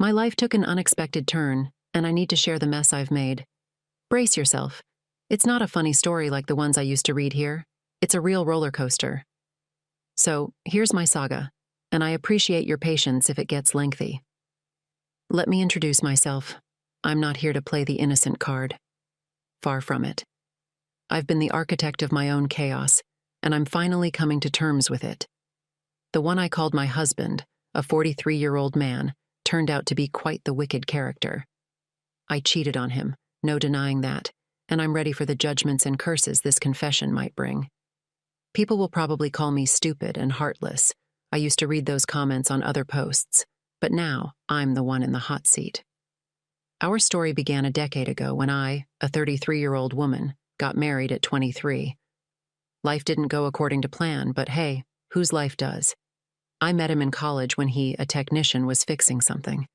My life took an unexpected turn, and I need to share the mess I've made. Brace yourself. It's not a funny story like the ones I used to read here. It's a real roller coaster. So, here's my saga, and I appreciate your patience if it gets lengthy. Let me introduce myself. I'm not here to play the innocent card. Far from it. I've been the architect of my own chaos, and I'm finally coming to terms with it. The one I called my husband, a 43-year-old man, turned out to be quite the wicked character. I cheated on him, no denying that, and I'm ready for the judgments and curses this confession might bring. People will probably call me stupid and heartless. I used to read those comments on other posts, but now I'm the one in the hot seat. Our story began a decade ago when I, a 33-year-old woman, got married at 23. Life didn't go according to plan, but hey, whose life does? I met him in college when he, a technician, was fixing something.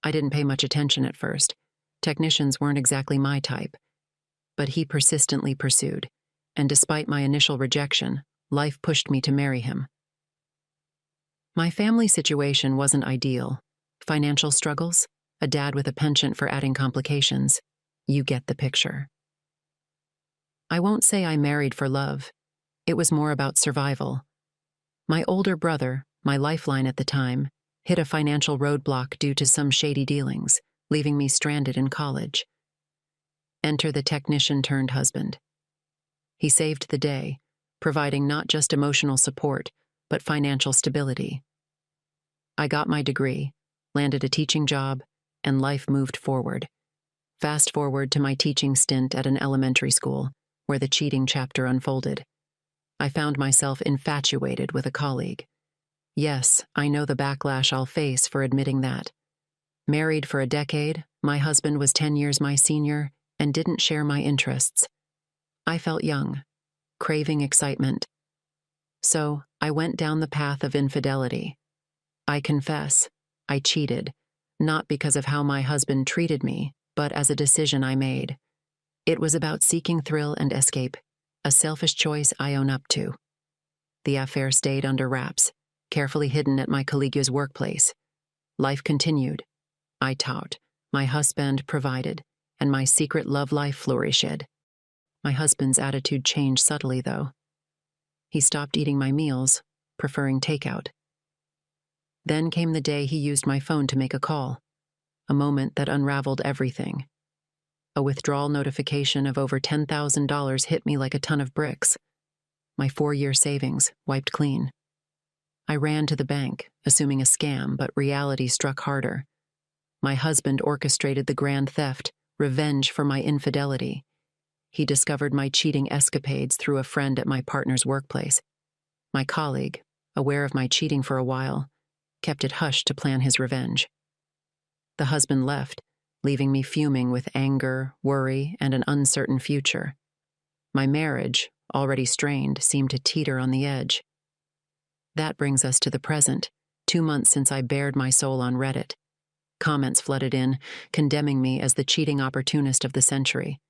I didn't pay much attention at first. Technicians weren't exactly my type. But he persistently pursued, and despite my initial rejection, life pushed me to marry him. My family situation wasn't ideal. Financial struggles, a dad with a penchant for adding complications. You get the picture. I won't say I married for love. It was more about survival. My older brother, my lifeline at the time, hit a financial roadblock due to some shady dealings, leaving me stranded in college. Enter the technician-turned-husband. He saved the day, providing not just emotional support, but financial stability. I got my degree, landed a teaching job, and life moved forward. Fast forward to my teaching stint at an elementary school, where the cheating chapter unfolded. I found myself infatuated with a colleague. Yes, I know the backlash I'll face for admitting that. Married for a decade, my husband was 10 years my senior and didn't share my interests. I felt young, craving excitement. So I went down the path of infidelity. I confess, I cheated, not because of how my husband treated me, but as a decision I made. It was about seeking thrill and escape, a selfish choice I own up to. The affair stayed under wraps, carefully hidden at my colleague's workplace. Life continued. I taught, my husband provided, and my secret love life flourished. My husband's attitude changed subtly, though. He stopped eating my meals, preferring takeout. Then came the day he used my phone to make a call, a moment that unraveled everything. A withdrawal notification of over $10,000 hit me like a ton of bricks. My 4-year savings wiped clean. I ran to the bank, assuming a scam, but reality struck harder. My husband orchestrated the grand theft, revenge for my infidelity. He discovered my cheating escapades through a friend at my partner's workplace. My colleague, aware of my cheating for a while, kept it hushed to plan his revenge. The husband left, leaving me fuming with anger, worry, and an uncertain future. My marriage, already strained, seemed to teeter on the edge. That brings us to the present, 2 months since I bared my soul on Reddit. Comments flooded in, condemning me as the cheating opportunist of the century.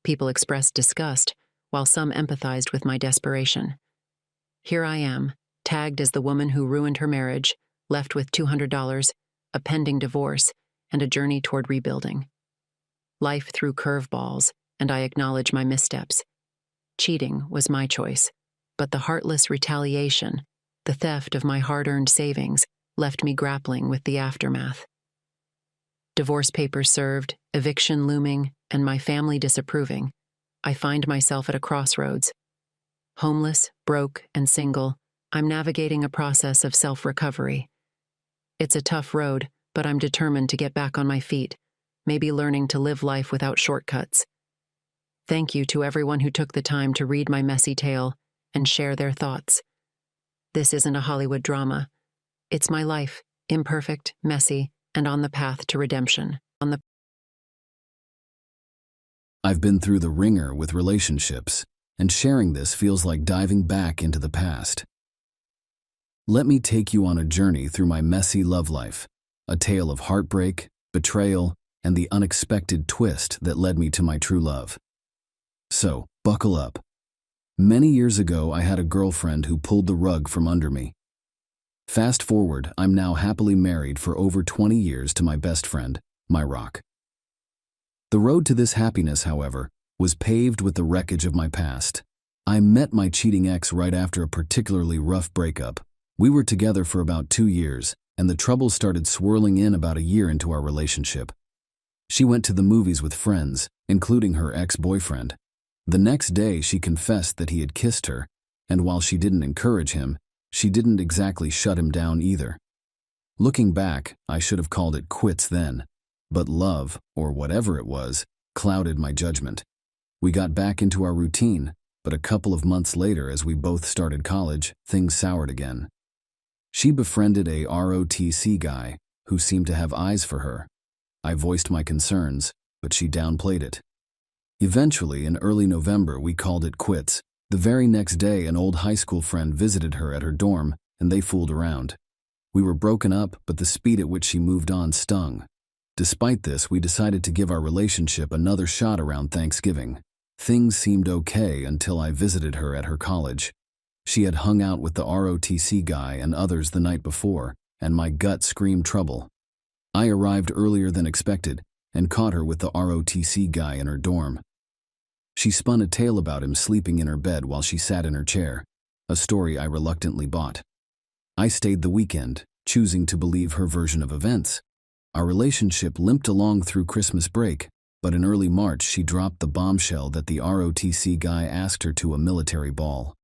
People expressed disgust, while some empathized with my desperation. Here I am, tagged as the woman who ruined her marriage, left with $200, a pending divorce, and a journey toward rebuilding. Life threw curveballs, and I acknowledge my missteps. Cheating was my choice, but the heartless retaliation, the theft of my hard-earned savings, left me grappling with the aftermath. Divorce papers served, eviction looming, and my family disapproving, I find myself at a crossroads. Homeless, broke, and single, I'm navigating a process of self-recovery. It's a tough road, but I'm determined to get back on my feet, maybe learning to live life without shortcuts. Thank you to everyone who took the time to read my messy tale and share their thoughts. This isn't a Hollywood drama. It's my life, imperfect, messy, and on the path to redemption. I've been through the ringer with relationships, and sharing this feels like diving back into the past. Let me take you on a journey through my messy love life, a tale of heartbreak, betrayal, and the unexpected twist that led me to my true love. So, buckle up. Many years ago, I had a girlfriend who pulled the rug from under me. Fast forward, I'm now happily married for over 20 years to my best friend, my rock. The road to this happiness, however, was paved with the wreckage of my past. I met my cheating ex right after a particularly rough breakup. We were together for about 2 years, and the troubles started swirling in about a year into our relationship. She went to the movies with friends, including her ex-boyfriend. The next day, she confessed that he had kissed her, and while she didn't encourage him, she didn't exactly shut him down either. Looking back, I should have called it quits then, but love, or whatever it was, clouded my judgment. We got back into our routine, but a couple of months later, as we both started college, things soured again. She befriended a ROTC guy who seemed to have eyes for her. I voiced my concerns, but she downplayed it. Eventually, in early November, we called it quits. The very next day, an old high school friend visited her at her dorm, and they fooled around. We were broken up, but the speed at which she moved on stung. Despite this, we decided to give our relationship another shot around Thanksgiving. Things seemed okay until I visited her at her college. She had hung out with the ROTC guy and others the night before, and my gut screamed trouble. I arrived earlier than expected and caught her with the ROTC guy in her dorm. She spun a tale about him sleeping in her bed while she sat in her chair, a story I reluctantly bought. I stayed the weekend, choosing to believe her version of events. Our relationship limped along through Christmas break, but in early March she dropped the bombshell that the ROTC guy asked her to a military ball.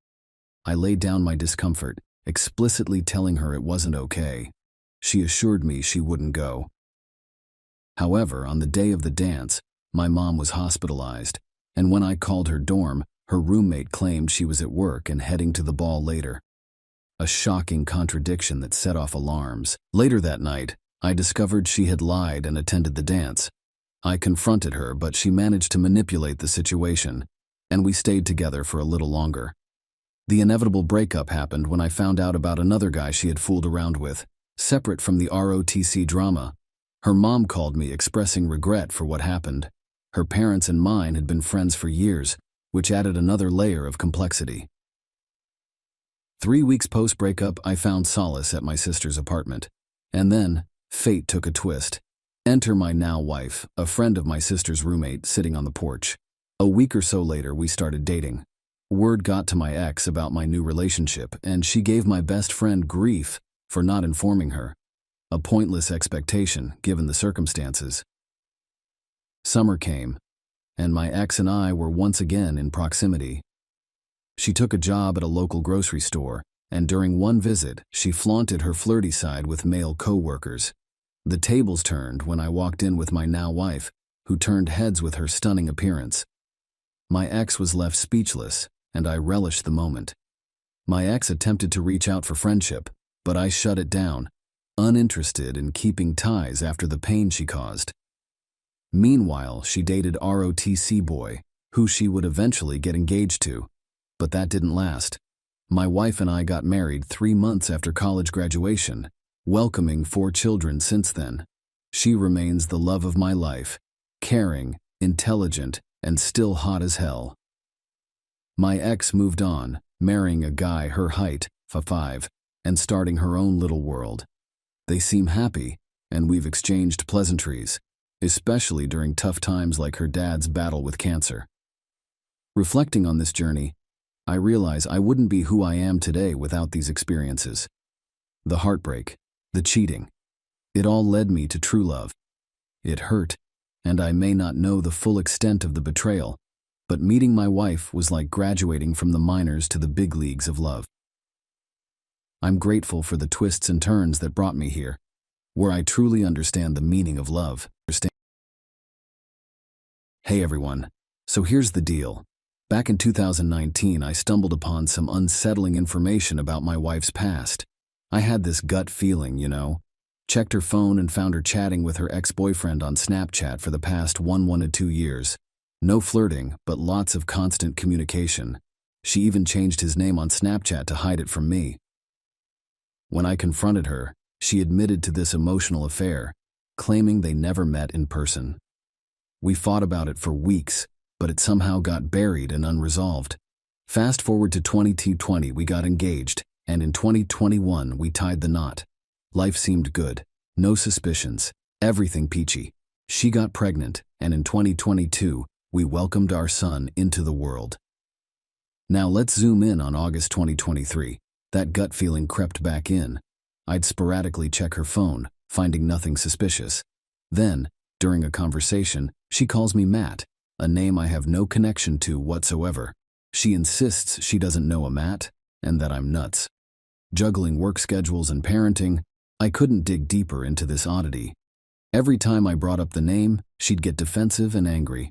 I laid down my discomfort, explicitly telling her it wasn't okay. She assured me she wouldn't go. However, on the day of the dance, my mom was hospitalized, and when I called her dorm, her roommate claimed she was at work and heading to the ball later. A shocking contradiction that set off alarms. Later that night, I discovered she had lied and attended the dance. I confronted her, but she managed to manipulate the situation, and we stayed together for a little longer. The inevitable breakup happened when I found out about another guy she had fooled around with, separate from the ROTC drama. Her mom called me expressing regret for what happened. Her parents and mine had been friends for years, which added another layer of complexity. 3 weeks post-breakup, I found solace at my sister's apartment. And then, fate took a twist. Enter my now wife, a friend of my sister's roommate, sitting on the porch. A week or so later, we started dating. Word got to my ex about my new relationship, and she gave my best friend grief for not informing her. A pointless expectation, given the circumstances. Summer came, and my ex and I were once again in proximity. She took a job at a local grocery store, and during one visit, she flaunted her flirty side with male co-workers. The tables turned when I walked in with my now wife, who turned heads with her stunning appearance. My ex was left speechless, and I relished the moment. My ex attempted to reach out for friendship, but I shut it down, uninterested in keeping ties after the pain she caused. Meanwhile, she dated ROTC boy, who she would eventually get engaged to, but that didn't last. My wife and I got married 3 months after college graduation, welcoming 4 children since then. She remains the love of my life, caring, intelligent, and still hot as hell. My ex moved on, marrying a guy her height, 5'5", and starting her own little world. They seem happy, and we've exchanged pleasantries, especially during tough times like her dad's battle with cancer. Reflecting on this journey, I realize I wouldn't be who I am today without these experiences. The heartbreak, the cheating, it all led me to true love. It hurt, and I may not know the full extent of the betrayal, but meeting my wife was like graduating from the minors to the big leagues of love. I'm grateful for the twists and turns that brought me here, where I truly understand the meaning of love. Hey everyone, so here's the deal. Back in 2019, I stumbled upon some unsettling information about my wife's past. I had this gut feeling, Checked her phone and found her chatting with her ex-boyfriend on Snapchat for the past 1 to 2 years. No flirting, but lots of constant communication. She even changed his name on Snapchat to hide it from me. When I confronted her, she admitted to this emotional affair, claiming they never met in person. We fought about it for weeks, but it somehow got buried and unresolved. Fast forward to 2020, we got engaged, And in 2021, we tied the knot. Life seemed good. No suspicions. Everything peachy. She got pregnant, and in 2022, we welcomed our son into the world. Now let's zoom in on August 2023. That gut feeling crept back in. I'd sporadically check her phone, finding nothing suspicious. Then, during a conversation, she calls me Matt, a name I have no connection to whatsoever. She insists she doesn't know a Matt, and that I'm nuts. Juggling work schedules and parenting, I couldn't dig deeper into this oddity. Every time I brought up the name, she'd get defensive and angry.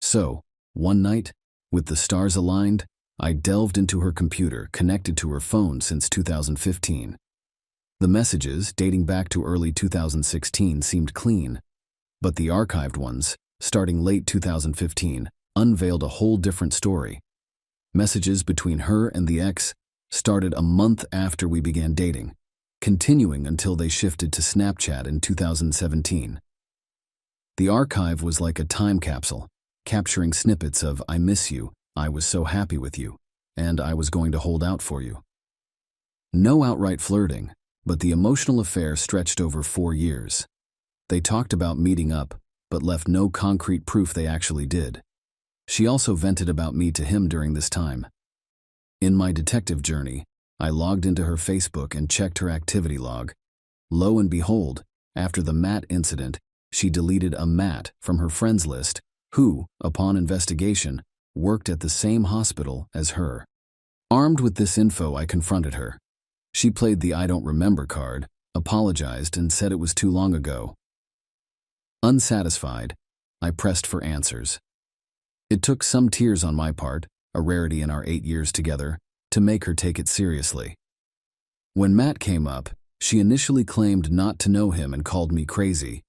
So, one night, with the stars aligned, I delved into her computer connected to her phone since 2015. The messages, dating back to early 2016, seemed clean, but the archived ones, starting late 2015, unveiled a whole different story. Messages between her and the ex started a month after we began dating, continuing until they shifted to Snapchat in 2017. The archive was like a time capsule, capturing snippets of "I miss you," "I was so happy with you," and "I was going to hold out for you." No outright flirting, but the emotional affair stretched over 4 years. They talked about meeting up, but left no concrete proof they actually did. She also vented about me to him during this time. In my detective journey, I logged into her Facebook and checked her activity log. Lo and behold, after the Matt incident, she deleted a Matt from her friends list who, upon investigation, worked at the same hospital as her. Armed with this info, I confronted her. She played the "I don't remember" card, apologized, and said it was too long ago. Unsatisfied, I pressed for answers. It took some tears on my part, a rarity in our 8 years together, to make her take it seriously. When Matt came up, she initially claimed not to know him and called me crazy.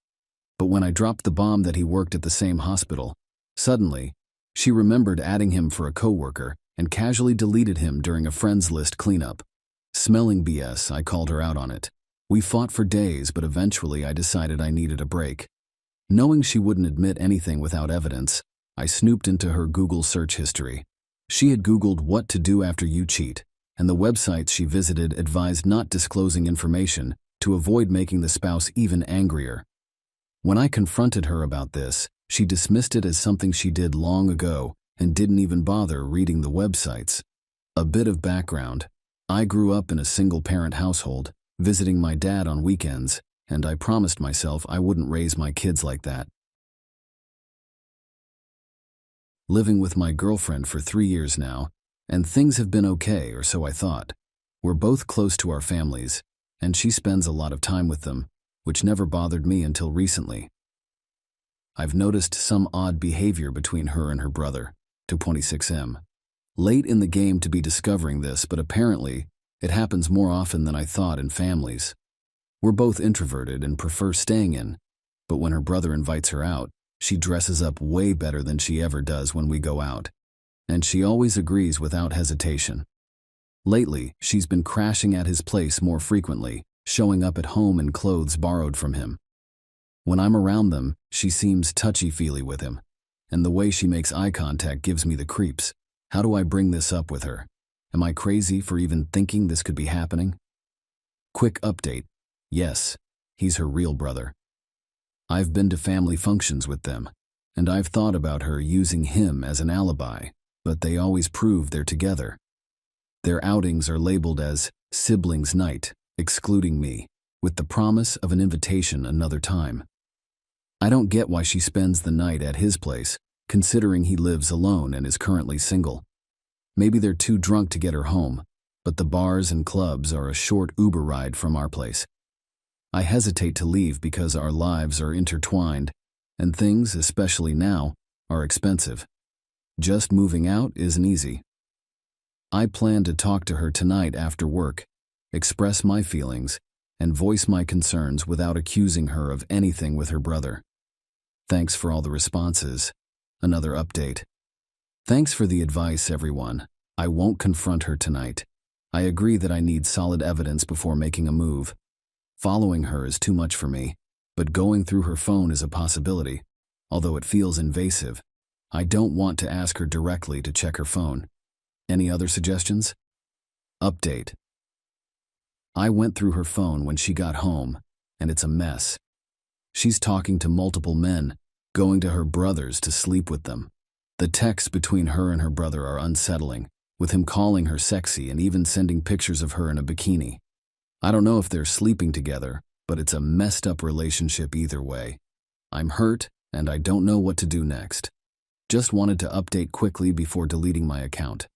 But when I dropped the bomb that he worked at the same hospital, suddenly, she remembered adding him for a coworker and casually deleted him during a friends list cleanup. Smelling BS, I called her out on it. We fought for days, but eventually I decided I needed a break. Knowing she wouldn't admit anything without evidence, I snooped into her Google search history. She had Googled "what to do after you cheat," and the websites she visited advised not disclosing information to avoid making the spouse even angrier. When I confronted her about this, she dismissed it as something she did long ago and didn't even bother reading the websites. A bit of background. I grew up in a single-parent household, visiting my dad on weekends, and I promised myself I wouldn't raise my kids like that. Living with my girlfriend for 3 years now, and things have been okay, or so I thought. We're both close to our families, and she spends a lot of time with them, which never bothered me until recently. I've noticed some odd behavior between her and her brother, 26M. Late in the game to be discovering this, but apparently, it happens more often than I thought in families. We're both introverted and prefer staying in, but when her brother invites her out, she dresses up way better than she ever does when we go out, and she always agrees without hesitation. Lately, she's been crashing at his place more frequently, showing up at home in clothes borrowed from him. When I'm around them, she seems touchy-feely with him, and the way she makes eye contact gives me the creeps. How do I bring this up with her? Am I crazy for even thinking this could be happening? Quick update. Yes, he's her real brother. I've been to family functions with them, and I've thought about her using him as an alibi, but they always prove they're together. Their outings are labeled as siblings night, excluding me, with the promise of an invitation another time. I don't get why she spends the night at his place, considering he lives alone and is currently single. Maybe they're too drunk to get her home, but the bars and clubs are a short Uber ride from our place. I hesitate to leave because our lives are intertwined, and things, especially now, are expensive. Just moving out isn't easy. I plan to talk to her tonight after work, express my feelings, and voice my concerns without accusing her of anything with her brother. Thanks for all the responses. Another update. Thanks for the advice, everyone. I won't confront her tonight. I agree that I need solid evidence before making a move. Following her is too much for me, but going through her phone is a possibility, although it feels invasive. I don't want to ask her directly to check her phone. Any other suggestions? Update. I went through her phone when she got home, and it's a mess. She's talking to multiple men, going to her brothers to sleep with them. The texts between her and her brother are unsettling, with him calling her sexy and even sending pictures of her in a bikini. I don't know if they're sleeping together, but it's a messed up relationship either way. I'm hurt, and I don't know what to do next. Just wanted to update quickly before deleting my account.